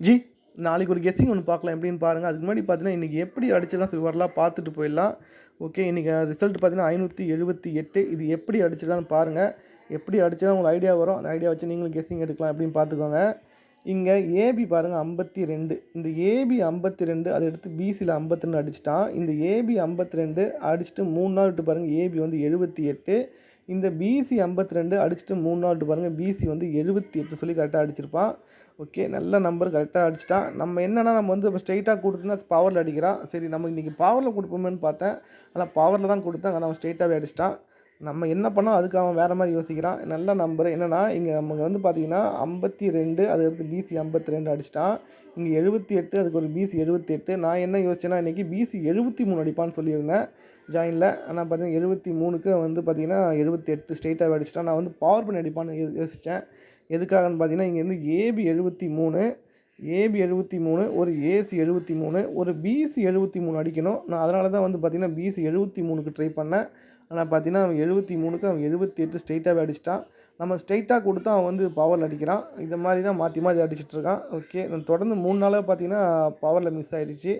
G நாளைக்கு ஒரு guessing ஒன்று பார்க்கலாம் எப்படின்னு பாருங்கள். அதுக்கு முன்னாடி பார்த்தீங்கன்னா இன்றைக்கி எப்படி அடிச்சிடலாம் சரி வரலாம் பார்த்துட்டு போயிடலாம். ஓகே, இன்றைக்கி ரிசல்ட் பார்த்தீங்கன்னா 578. இது எப்படி அடிச்சிடலான்னு பாருங்கள். எப்படி அடிச்சா உங்களுக்கு ஐடியா வரும். அந்த ஐடியா வச்சு நீங்களும் கெஸ்ஸிங் எடுக்கலாம் எப்படின்னு பார்த்துக்கோங்க. இங்கே ஏபி பாருங்கள் 52. இந்த ஏபி 52 அதை எடுத்து பிசியில் 52 அடிச்சிட்டான். இந்த ஏபி 52 அடிச்சுட்டு 3 நாள் விட்டு பாருங்கள் ஏபி வந்து 78. இந்த பிசி 52 அடிச்சுட்டு 3 நாள் விட்டு பாருங்கள் பிசி வந்து 78 சொல்லி கரெக்டாக அடிச்சிருப்பான். ஓகே, நல்ல நம்பர் கரெக்டாக அடிச்சிட்டான். நம்ம என்னென்னா நம்ம வந்து இப்போ ஸ்ட்ரெயிட்டாக கொடுத்துருந்தா பவரில் அடிக்கிறான். சரி நம்ம இன்றைக்கி பவரில் கொடுப்போமேன்னு பார்த்தேன். ஆனால் பவரில் தான் கொடுத்தேன். ஆனால் அவன் ஸ்ட்ரெயிட்டாகவே அடிச்சிட்டான். நம்ம என்ன பண்ணோம் அதுக்கு அவன் வேறு மாதிரி யோசிக்கிறான். நல்ல நம்பர் என்னென்னா இங்கே நமக்கு வந்து பார்த்திங்கன்னா 52 அதை எடுத்து பிசி 52 அடிச்சிட்டான். இங்கே 78 அதுக்கு ஒரு பிசி 78. நான் என்ன யோசிச்சேன்னா இன்றைக்கி பிசி 73 அடிப்பான்னு சொல்லியிருந்தேன் ஜாயினில். ஆனால் பார்த்தீங்கன்னா 73க்கு வந்து பார்த்திங்கன்னா 78 ஸ்ட்ரெயிட்டாகவே அடிச்சிட்டான். நான் வந்து பவர் பண்ணி அடிப்பான்னு யோசித்தேன். எதுக்காகன்னு பார்த்தீங்கன்னா இங்கேருந்து ஏபி 73 ஒரு ஏசி 73 ஒரு பிசி 73 அடிக்கணும். நான் அதனால தான் வந்து பார்த்திங்கன்னா பிசி 73க்கு ட்ரை பண்ணேன். ஆனால் பார்த்தீங்கன்னா அவன் 73க்கு அவன் 78 ஸ்ட்ரெயிட்டாகவே அடிச்சிட்டான். நம்ம ஸ்ட்ரெயிட்டாக கொடுத்தா அவன் வந்து பவரில் அடிக்கிறான். இந்த மாதிரி தான் மாற்றி மாற்றி அடிச்சிட்ருக்கான். ஓகே, தொடர்ந்து 3 நாளாக பார்த்தீங்கன்னா பவரில் மிஸ் ஆகிடுச்சு.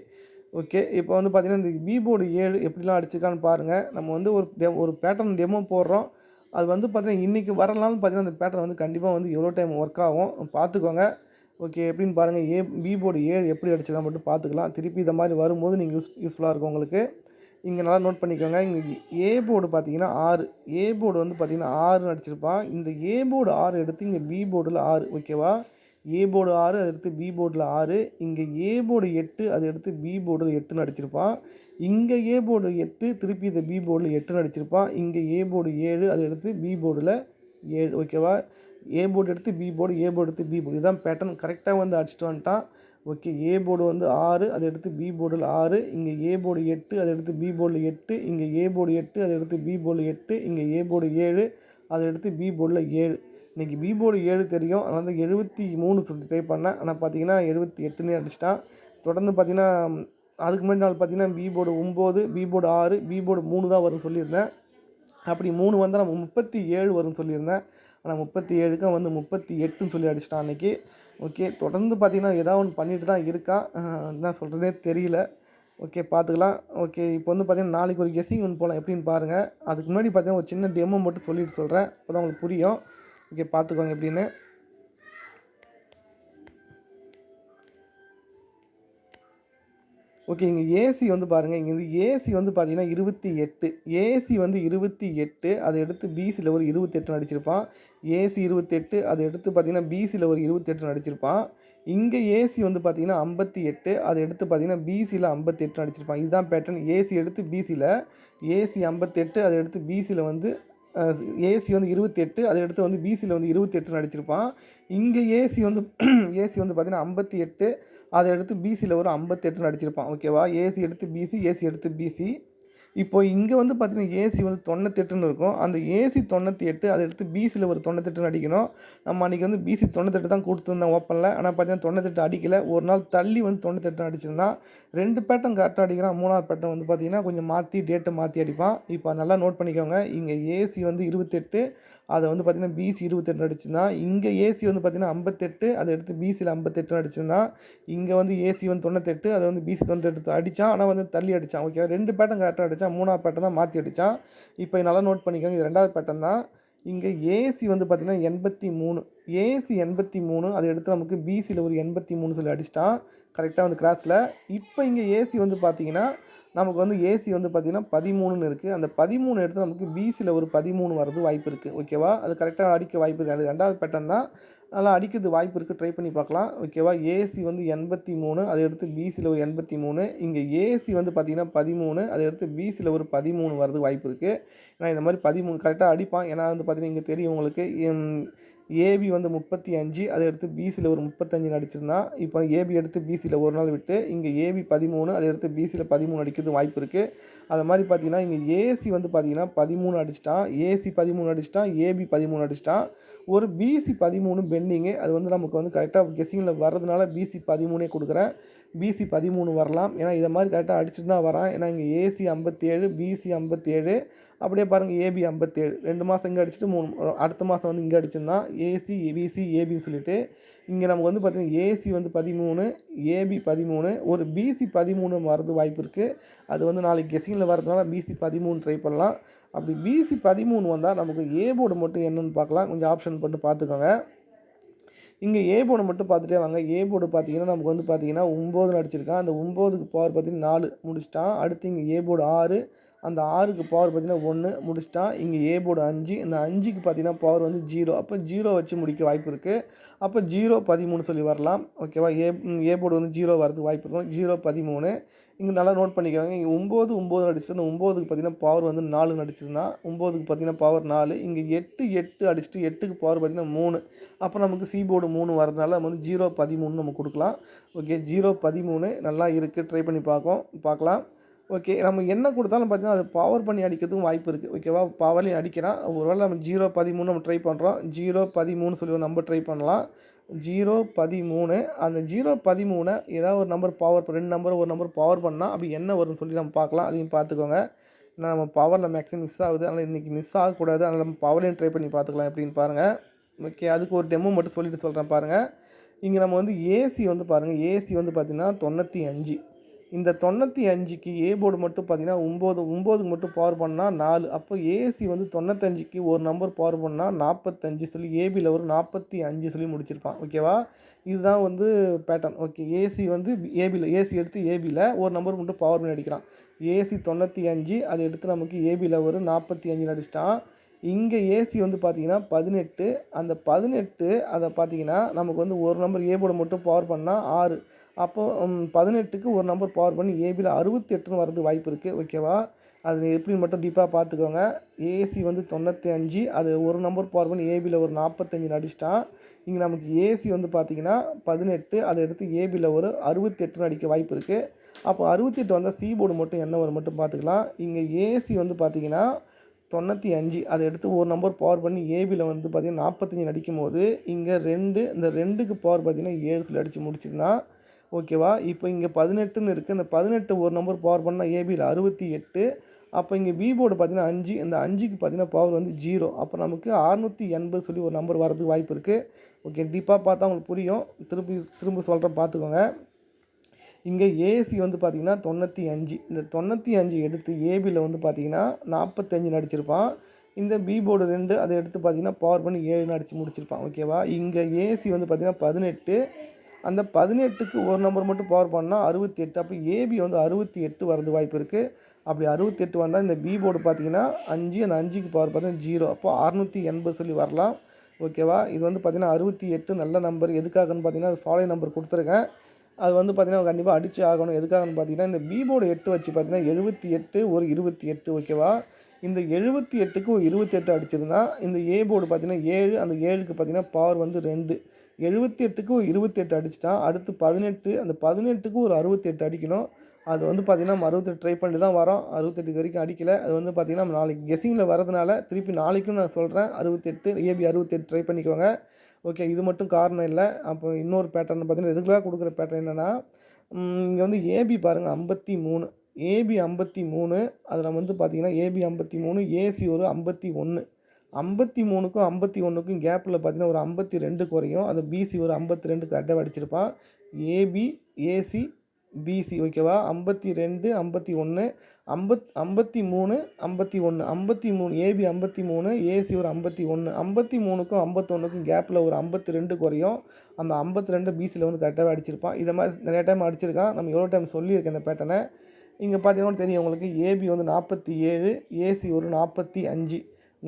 ஓகே, இப்போ வந்து பார்த்திங்கன்னா இந்த கீபோர்டு 7 எப்படிலாம் அடிச்சிருக்கான்னு பாருங்கள். நம்ம வந்து ஒரு பேட்டர்ன் டெமோ போடுறோம். அது வந்து பார்த்திங்கன்னா இன்றைக்கி வரலான்னு பார்த்தீங்கன்னா அந்த பேட்டர்ன் வந்து கண்டிப்பாக வந்து எவ்வளோ டைம் ஒர்க் ஆகும் பார்த்துக்கோங்க. ஓகே, எப்படின்னு பாருங்கள். கீபோர்டு 7 எப்படி அடிச்சதான் மட்டும் பார்த்துக்கலாம். திருப்பி இந்த மாதிரி வரும்போது நீங்கள் யூஸ்ஃபுல்லாக இருக்கும் உங்களுக்கு. இங்கே நல்லா நோட் பண்ணிக்கோங்க. இங்கே ஏ போர்டு பார்த்தீங்கன்னா 6. ஏ போர்டு வந்து பார்த்திங்கன்னா 6ன்னு அடிச்சிருப்பான். இந்த ஏ போர்டு 6 எடுத்து இங்கே பி போர்டில் 6. ஓகேவா, ஏ போர்டு 6 அதை எடுத்து பி போர்டில் 6. இங்கே ஏ போர்டு 8 அதை எடுத்து பி போர்டில் 8ன்னு அடிச்சிருப்பான். இங்கே ஏ போர்டு 8 திருப்பி இதை பி போர்டில் 8ன்னு அடிச்சிருப்பான். இங்கே ஏ போர்டு 7 அதை எடுத்து பி போர்டில் 7. ஓகேவா, ஏ போர்டு எடுத்து பி போர்டு, ஏ போர்டு எடுத்து பி போர்டு, இதுதான் பேட்டர்ன். கரெக்டாக வந்து அடிச்சிட்டு வந்துட்டான். ஓகே, ஏ போர்டு வந்து 6 அதை எடுத்து பி போர்டில் 6. இங்கே ஏ போர்டு 8 அதை எடுத்து பி போர்டில் 8. இங்கே ஏ போர்டு 8 அதை எடுத்து பி போர்டில் 8. இங்கே ஏ போர்டு 7 அதை எடுத்து பி போர்டில் 7. இன்றைக்கி பி போர்டு 7 தெரியும். அதனால் தான் 73 சொல்லி ட்ரை பண்ணேன். ஆனால் பார்த்தீங்கன்னா 78ன்னு அடிச்சிட்டான். தொடர்ந்து பார்த்தீங்கன்னா அதுக்கு முன்னாடி நாள் பார்த்தீங்கன்னா B board 9, B board 6, B board 3 தான் வரும்னு சொல்லியிருந்தேன். அப்படி 3 வந்தால் நம்ம 37 வரும்னு சொல்லியிருந்தேன். ஆனால் 37க்கு வந்து 38ன்னு சொல்லி அடிச்சிட்டான் அன்றைக்கி. ஓகே, தொடர்ந்து பார்த்திங்கன்னா ஏதாவது ஒன்று பண்ணிட்டு தான் இருக்கான். என்ன சொல்கிறதே தெரியல. ஓகே, பார்த்துக்கலாம். ஓகே, இப்போ வந்து பார்த்திங்கன்னா நாளைக்கு ஒரு கெஸ்ஸிங் ஒன்று போகலாம் எப்படின்னு பாருங்கள். அதுக்கு முன்னாடி பார்த்திங்கன்னா ஒரு சின்ன டெமோ மட்டும் சொல்லிட்டு சொல்கிறேன். அப்போ தான் உங்களுக்கு புரியும். ஓகே, பார்த்துக்கோங்க எப்படின்னு. ஓகே, இங்கே ஏசி வந்து பாருங்கள். இங்கே வந்து ஏசி வந்து பார்த்தீங்கன்னா 28. ஏசி வந்து 28 அதை எடுத்து பிசியில் ஒரு 28 அடிச்சிருப்பான். ஏசி 28 அதை எடுத்து பார்த்தீங்கன்னா பிசியில் ஒரு 28 அடிச்சிருப்பான். இங்கே ஏசி வந்து பார்த்தீங்கன்னா 58 அதை எடுத்து பார்த்தீங்கன்னா பிசியில் 58 அடிச்சிருப்பான். இதுதான் பேட்டர்ன். ஏசி எடுத்து பிசியில், ஏசி 58 அதை எடுத்து பிசியில் வந்து ஏசி வந்து 28 அதை எடுத்து வந்து பிசியில் வந்து 28 அடிச்சிருப்பான். இங்கே ஏசி வந்து ஏசி வந்து பார்த்தீங்கன்னா 58 அதை எடுத்து பிசியில் ஒரு 58 அடிச்சிருப்பான். ஓகேவா, ஏசி எடுத்து பிசி, ஏசி எடுத்து பிசி. இப்போ இங்கே வந்து பார்த்தீங்கன்னா ஏசி வந்து 98ன்னு இருக்கும். அந்த ஏசி 98 அதை எடுத்து பிசியில் ஒரு 98 அடிக்கணும். நம்ம அன்றைக்கி வந்து பிசி 98 தான் கொடுத்துருந்தேன் ஓப்பனில். ஆனால் பார்த்தீங்கன்னா 98 அடிக்கலை. ஒரு நாள் தள்ளி வந்து 98 அடிச்சிருந்தான். 2 பேட்டன் கரெக்டாக அடிக்கிறான். 3வது பேட்டன் வந்து பார்த்திங்கன்னா கொஞ்சம் மாற்றி டேட்டை மாற்றி அடிப்பான். இப்போ நல்லா நோட் பண்ணிக்கோங்க. இங்கே ஏசி வந்து 28 அதை வந்து பார்த்திங்கன்னா பிசி 28 அடிச்சிருந்தான். இங்கே ஏசி வந்து பார்த்திங்கன்னா 58 அதை எடுத்து பிசியில் 58 அடிச்சிருந்தான். இங்கே வந்து ஏசி வந்து 98 அதை வந்து பிசி 98 அடித்தான். ஆனால் வந்து தள்ளி அடித்தான். ஓகே, 2 பேட்டன் கரெக்டாக அடித்தான். 3வது பேட்டன் தான் மாற்றி அடித்தான். இப்போ நல்லா நோட் பண்ணிக்கோங்க. இது 2வது பேட்டன் தான். இங்கே ஏசி வந்து பார்த்திங்கன்னா 83. ஏசி 83 அதை எடுத்து நமக்கு பிசியில் ஒரு 83 சொல்லி அடிச்சிட்டான். கரெக்டாக வந்து கிராஸில். இப்போ இங்கே ஏசி வந்து பார்த்திங்கன்னா நமக்கு வந்து ஏசி வந்து பார்த்திங்கன்னா 13ன்னு இருக்குது. அந்த 13 எடுத்து நமக்கு பிசியில் ஒரு 13 வர்றது வாய்ப்பு இருக்குது. ஓகேவா, அது கரெக்டாக அடிக்க வாய்ப்பு இருக்குது. அது 2வது பேட்டன் தான். நல்லா அடிக்கிறது வாய்ப்பு இருக்குது. ட்ரை பண்ணி பார்க்கலாம். ஓகேவா, ஏசி வந்து 83 அதை எடுத்து பிசியில் ஒரு 83. இங்கே ஏசி வந்து பார்த்திங்கன்னா 13 அதை எடுத்து பிசியில் ஒரு 13 வர்றது வாய்ப்பு இருக்குது. ஏன்னா இந்த மாதிரி 13 கரெக்டாக அடிப்பான். ஏன்னா வந்து பார்த்திங்கன்னா இங்கே தெரியும் உங்களுக்கு ஏபி வந்து 35 அதை எடுத்து பிசியில் ஒரு 35 அடிச்சிருந்தான். இப்போ ஏபி எடுத்து பிசியில் ஒரு நாள் விட்டு இங்கே ஏபி 13 அதை எடுத்து பிசியில் 13 அடிக்கிறது வாய்ப்பு இருக்குது. அது மாதிரி பார்த்தீங்கன்னா இங்கே ஏசி வந்து பார்த்தீங்கன்னா 13 அடிச்சிட்டான். ஏசி 13 அடிச்சிட்டான். ஏபி 13 அடிச்சிட்டான். ஒரு பிசி 13 பெண்டிங்கு. அது வந்து நமக்கு வந்து கரெக்டாக கெஸ்ஸிங்கில் வர்றதுனால பிசி 13 கொடுக்குறேன். பிசி 13 வரலாம். ஏன்னா இதை மாதிரி கரெக்டாக அடிச்சுட்டு தான் வரான். ஏன்னா இங்கே ஏசி 57, பிசி 57, அப்படியே பாருங்கள் ஏபி 57. 2 மாதம் இங்கே அடிச்சுட்டு 3 அடுத்த மாதம் வந்து இங்கே அடிச்சிருந்தான். ஏசி, பிசி, ஏபின்னு சொல்லிட்டு இங்கே நமக்கு வந்து பார்த்திங்கன்னா ஏசி வந்து 13, ஏபி 13, ஒரு பிசி 13 வரது வாய்ப்பு இருக்குது. அது வந்து நாளைக்கு கெஸ்ஸிங்கில் வரதுனால பிசி 13 ட்ரை பண்ணலாம். அப்படி பிசி 13 வந்தால் நமக்கு ஏ போர்டு மட்டும் என்னென்னு பார்க்கலாம். கொஞ்சம் ஆப்ஷன் போட்டு பார்த்துக்கோங்க. இங்கே ஏ போர்டு மட்டும் பார்த்துட்டே வாங்க. ஏ போர்டு பார்த்தீங்கன்னா நமக்கு வந்து பார்த்தீங்கன்னா 9 அடிச்சிருக்கான். அந்த 9க்கு பவர் பார்த்தீங்கன்னா 4 முடிச்சிட்டான். அடுத்து இங்கே ஏ போர்டு 6, அந்த 6க்கு பவர் பார்த்தீங்கன்னா 1 முடிச்சிட்டான். இங்கே ஏ போர்டு 5, இந்த 5க்கு பார்த்தீங்கன்னா பவர் வந்து 0. அப்போ 0 வச்சு முடிக்க வாய்ப்பு இருக்குது. அப்போ 0 13 சொல்லி வரலாம். ஓகேவா? ஏ போர்டு வந்து 0 வரதுக்கு வாய்ப்பு இருக்கும். 0 13. இங்கே நல்லா நோட் பண்ணிக்கோங்க. இங்கே 9 9 அடிச்சுட்டு அந்த 9க்கு பார்த்தீங்கன்னா பவர் வந்து 4 அடிச்சிருந்தான். 9க்கு பார்த்தீங்கன்னா பவர் 4. இங்கே 8 8 அடிச்சுட்டு 8க்கு பவர் பார்த்தீங்கன்னா 3. அப்போ நமக்கு சி போர்டு 3 வரதுனால நம்ம வந்து 0 13 நம்ம கொடுக்கலாம். ஓகே, 0 13 நல்லா இருக்குது. ட்ரை பண்ணி பார்க்கலாம். ஓகே, நம்ம என்ன கொடுத்தாலும் பார்த்தீங்கன்னா அது பவர் பண்ணி அடிக்கிறதுக்கும் வாய்ப்பு இருக்குது. ஓகேவா? பவர்லையும் அடிக்கிறான். ஒருவேளை நம்ம 0 13 நம்ம ட்ரை பண்ணுறோம். 0 13 சொல்லி ஒரு நம்பர் ட்ரை பண்ணலாம். 0 13. அந்த 0 13 ஏதாவது ஒரு நம்பர் பவர் 2 நம்பர் ஒரு நம்பர் பவர் பண்ணால் அப்படி என்ன வரும்னு சொல்லி நம்ம பார்க்கலாம். அதையும் பார்த்துக்கோங்க. ஏன்னா நம்ம பவரில் மேக்ஸிமம் மிஸ் ஆகுது. அதனால் இன்றைக்கி மிஸ் ஆகக்கூடாது. அதனால் நம்ம பவர்லையும் ட்ரை பண்ணி பார்த்துக்கலாம் எப்படின்னு பாருங்கள். ஓகே, அதுக்கு ஒரு டெமோ மட்டும் சொல்லிட்டு சொல்கிறேன் பாருங்கள். இங்கே நம்ம வந்து ஏசி வந்து பாருங்கள். ஏசி வந்து பார்த்திங்கன்னா 95. இந்த 95க்கு ஏ போர்டு மட்டும் பார்த்திங்கன்னா 9க்கு மட்டும் பவர் பண்ணால் 4. அப்போ ஏசி வந்து 95க்கு ஒரு நம்பர் பவர் பண்ணால் 45 சொல்லி ஏபியில் ஒரு 45 சொல்லி முடிச்சிருப்பான். ஓகேவா? இதுதான் வந்து பேட்டர்ன். ஓகே, ஏசி வந்து ஏசி எடுத்து ஏபியில் ஒரு நம்பர் மட்டும் பவர் பண்ணி அடிக்கிறான். ஏசி 95, அதை எடுத்து நமக்கு ஏபியில் ஒரு 45 அடிச்சிட்டான். இங்கே ஏசி வந்து பார்த்திங்கன்னா 18. அந்த 18 அதை பார்த்திங்கன்னா நமக்கு வந்து ஒரு நம்பர் ஏ போர்டு மட்டும் பவர் பண்ணால் 6. அப்போது 18க்கு ஒரு நம்பர் பவர் பண்ணி ஏபியில் 68ன்னு வரது வாய்ப்பு இருக்குது. ஓகேவா? அது எப்படின்னு மட்டும் டீப்பாக பார்த்துக்கோங்க. ஏசி வந்து 95, அது ஒரு நம்பர் பவர் பண்ணி ஏபியில் ஒரு 45 அடிச்சிட்டான். இங்கே நமக்கு ஏசி வந்து பார்த்திங்கன்னா 18, அதை எடுத்து ஏபியில் ஒரு 68ன்னு அடிக்க வாய்ப்பு இருக்குது. அப்போ 68 வந்தால் சி போர்டு மட்டும் என்ன வரும் மட்டும் பார்த்துக்கலாம். இங்கே ஏசி வந்து பார்த்திங்கன்னா 95, அதை எடுத்து ஒரு நம்பர் பவர் பண்ணி ஏபியில் வந்து பார்த்திங்கன்னா 45 அடிக்கும்போது இங்கே 2, இந்த 2க்கு பவர் பார்த்திங்கன்னா 7 சொல்லி அடித்து முடிச்சிருந்தான். ஓகேவா? இப்போ இங்கே 18ன்னு இருக்குது. இந்த 18 ஒரு நம்பர் பவர் பண்ணால் ஏபியில் 68. அப்போ இங்கே பி போர்டு பார்த்திங்கன்னா 5, இந்த 5க்கு பார்த்திங்கன்னா பவர் வந்து 0. அப்போ நமக்கு 680 சொல்லி ஒரு நம்பர் வரதுக்கு வாய்ப்பு இருக்குது. ஓகே, டீப்பாக பார்த்தா உங்களுக்கு புரியும். திரும்ப சொல்கிறேன் பார்த்துக்கோங்க. இங்கே ஏசி வந்து பார்த்திங்கன்னா 95. இந்த 95 எடுத்து ஏபியில் வந்து பார்த்திங்கன்னா 45 அடிச்சிருப்பான். இந்த பி போர்டு 2, அதை எடுத்து பார்த்திங்கன்னா பவர் பண்ணி 7 அடித்து முடிச்சிருப்பான். ஓகேவா? இங்கே ஏசி வந்து பார்த்திங்கன்னா 18. அந்த 18க்கு ஒரு நம்பர் மட்டும் பவர் பண்ணால் 68. அப்போ ஏபி வந்து 68 வரது வாய்ப்பு இருக்குது. அப்படி 68 வந்தால் இந்த பி போர்டு பார்த்திங்கன்னா 5, அந்த 5க்கு பவர் பார்த்தீங்கன்னா 0. அப்போ 680 சொல்லி வரலாம். ஓகேவா? இது வந்து பார்த்திங்கன்னா 68 நல்ல நம்பர். எதுக்காகன்னு பார்த்திங்கன்னா அது ஃபாலோ நம்பர் கொடுத்துருக்கேன். அது வந்து பார்த்திங்கன்னா கண்டிப்பாக அடித்து ஆகணும். எதுக்காகன்னு பார்த்திங்கன்னா இந்த பி போர்டு 8 வச்சு பார்த்திங்கன்னா 78 ஒரு 28. ஓகேவா? இந்த 78க்கு ஒரு 28 அடிச்சிருந்தா இந்த ஏ போர்டு பார்த்திங்கன்னா 7, அந்த 7க்கு பார்த்திங்கன்னா பவர் வந்து 2. 78க்கு ஒரு 28 அடிச்சிட்டான். அடுத்து 18, அந்த 18க்கு ஒரு 68 அடிக்கணும். அது வந்து பார்த்திங்கன்னா நம்ம 68 ட்ரை பண்ணி தான் வரோம். 68 வரைக்கும் அடிக்கலை. அது வந்து பார்த்திங்கன்னா நம்ம நாளைக்கு கெஸ்ஸிங்கில் வரதுனால திருப்பி நாளைக்கும் நான் சொல்கிறேன். 68 ஏபி 68 ட்ரை பண்ணிக்கோங்க. ஓகே, இது மட்டும் காரணம் இல்லை. அப்போ இன்னொரு பேட்டர்ன் பார்த்திங்கன்னா ரெகுலராக கொடுக்குற பேட்டர்ன் என்னென்னா, இங்கே வந்து ஏபி பாருங்கள் 53. ஏபி 53, அதில் வந்து பார்த்திங்கன்னா ஏபி 53, ஏசி ஒரு 51. 53க்கும் 51க்கும் கேப்பில் பார்த்திங்கன்னா ஒரு 52 குறையும். அந்த பிசி ஒரு 52 கரெக்டாக அடிச்சிருப்பான். AB, AC, PC. ஓகேவா? 52 51 53 51 53 ஏபி 53, ஏசி ஒரு 51. 53க்கும் 51க்கும் கேப்பில் ஒரு 52 குறையும். அந்த 52 பிசியில் வந்து கரெக்டாகவே அடிச்சிருப்பான். இதை மாதிரி நிறைய டைம் அடிச்சிருக்கான். நம்ம எவ்வளோ டைம் சொல்லியிருக்கேன் இந்த பேட்டர்னை. இங்கே பார்த்தீங்கன்னா தெரியும் உங்களுக்கு. ஏபி வந்து 47, ஏசி ஒரு 45.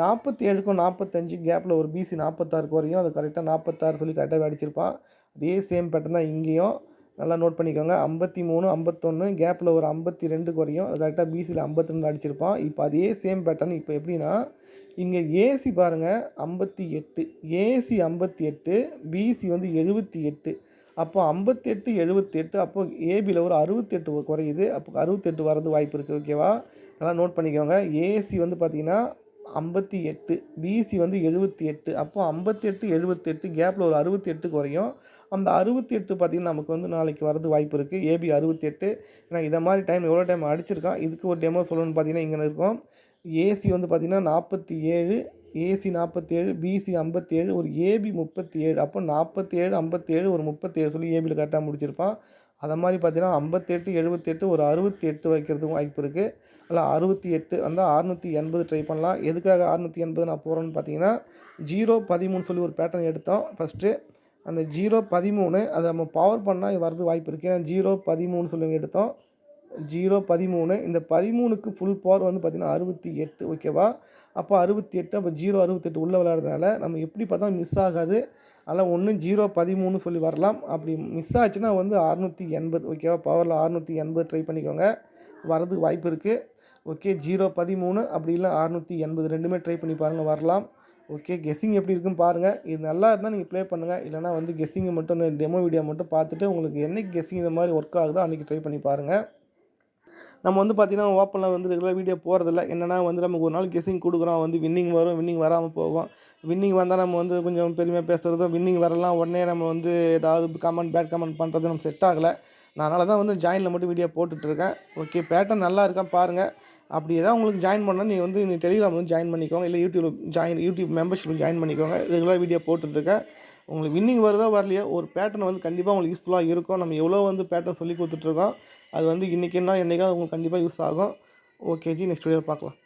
47க்கும் 45 கேப்பில் ஒரு பிசி 46 குறையும். அது கரெக்டாக 46 சொல்லி கரெக்டாகவே அடிச்சிருப்பான். அதே சேம் பேட்டர்ன் தான் இங்கேயும். நல்லா நோட் பண்ணிக்கோங்க. 53 51 கேப்பில் ஒரு 52 குறையும். அது கரெக்டாக பிசியில் 52 அடிச்சிருப்பான். இப்போ அதே சேம் பேட்டர்ன் இப்போ எப்படின்னா, இங்கே ஏசி பாருங்கள் 58, ஏசி 58, பிசி வந்து 78. அப்போ 58 78, அப்போ ஏபியில் ஒரு 68 குறையுது. அப்போ 68 வரது வாய்ப்பு இருக்குது. ஓகேவா? நல்லா நோட் பண்ணிக்கோங்க. ஏசி வந்து பார்த்திங்கன்னா 58, பிசி வந்து 78. அப்போ 58, 78 கேப்பில் ஒரு 68 குறையும். அந்த 68 பார்த்தீங்கன்னா, நமக்கு வந்து நாளைக்கு வரது வாய்ப்பு இருக்குது. ஏபி 68. ஏன்னா இதை மாதிரி டைம் எவ்வளோ டைம் அடிச்சிருக்கான். இதுக்கு ஒரு டெமோ சொல்லணும்னு பார்த்தீங்கன்னா, இங்கே இருக்கும். ஏசி வந்து பார்த்தீங்கன்னா 47, ஏசி 47, பிசி 57, ஒரு ஏபி 37. அப்போ 47, 57, ஒரு 37 சொல்லி ஏபியில் கரெக்டாக முடிச்சிருப்பான். அதை மாதிரி பார்த்தீங்கன்னா 58, 78, ஒரு 68 வைக்கிறதுக்கும் வாய்ப்பு இருக்குது. அல்ல 68 வந்தால் 680 ட்ரை பண்ணலாம். எதுக்காக 680 நான் போகிறேன்னு பார்த்தீங்கன்னா, 013 சொல்லி ஒரு பேட்டர்ன் எடுத்தோம் ஃபஸ்ட்டு. அந்த 013 அதை நம்ம பவர் பண்ணால் வரது வாய்ப்பு இருக்குது. ஏன்னா 013 சொல்லி எடுத்தோம். 013 இந்த 13க்கு ஃபுல் பவர் வந்து பார்த்தீங்கன்னா 68, ஓகேவா? அப்போ 68, அப்போ 068 உள்ளே விளையாடுறதுனால நம்ம எப்படி பார்த்தாலும் மிஸ் ஆகாது. அதனால் ஒன்று 013 சொல்லி வரலாம். அப்படி மிஸ் ஆச்சுன்னா வந்து 680, ஓகேவா? பவரில் 680 ட்ரை பண்ணிக்கோங்க. வரதுக்கு வாய்ப்பு இருக்குது. ஓகே, 013 அப்படி இல்லை 680 ரெண்டுமே ட்ரை பண்ணி பாருங்கள், வரலாம். ஓகே, கெஸ்ஸிங் எப்படி இருக்குன்னு பாருங்கள். இது நல்லா இருந்தால் நீங்கள் ப்ளே பண்ணுங்கள். இல்லைனா வந்து கெஸ்ஸிங்கை மட்டும் இந்த டெமோ வீடியோ மட்டும் பார்த்துட்டு உங்களுக்கு என்னைக்கு கெஸ்ஸிங் இந்த மாதிரி ஒர்க் ஆகுதோ அன்றைக்கி ட்ரை பண்ணி பாருங்கள். நம்ம வந்து பார்த்திங்கன்னா ஓப்பனில் வந்து ரெகுலர் வீடியோ போகிறதில்ல. என்னென்னா வந்து நமக்கு ஒரு நாள் கெஸ்ஸிங் கொடுக்குறோம், வந்து வின்னிங் வரும், வின்னிங் வராமல் போகும். வின்னிங் வந்தால் நம்ம வந்து கொஞ்சம் பெருமையாக பேசுகிறதும், வின்னிங் வரலாம் உடனே நம்ம வந்து ஏதாவது கமெண்ட் பேட் கமெண்ட் பண்ணுறது நம்ம செட் ஆகலை. நான் அதனால தான் வந்து ஜாயினில் மட்டும் வீடியோ போட்டுட்ருக்கேன். ஓகே, பேட்டர்ன் நல்லா இருக்கான்னு பாருங்கள். அப்படி ஏதாவது உங்களுக்கு ஜாயின் பண்ணால் நீங்கள் வந்து டெலிகிராம் வந்து ஜாயின் பண்ணிக்கோங்க. இல்லை யூடியூப் மெம்பர்ஷிப்பில் ஜாயின் பண்ணிக்கோங்க. ரெகுலர் வீடியோ போட்டுட்ருக்கேன். உங்களுக்கு வின்னிங் வருதோ வரலையோ ஒரு பேட்டர்ன் வந்து கண்டிப்பாக உங்களுக்கு யூஸ்ஃபுல்லாக இருக்கும். நம்ம எவ்வளோ வந்து பேட்டர்ன் சொல்லி கொடுத்துட்ருக்கோம். அது வந்து இன்றைக்கி என்ன என்றைக்காவது உங்களுக்கு கண்டிப்பாக யூஸ் ஆகும். ஓகே ஜி, நெக்ஸ்ட் வீடியோவில் பார்க்கலாம்.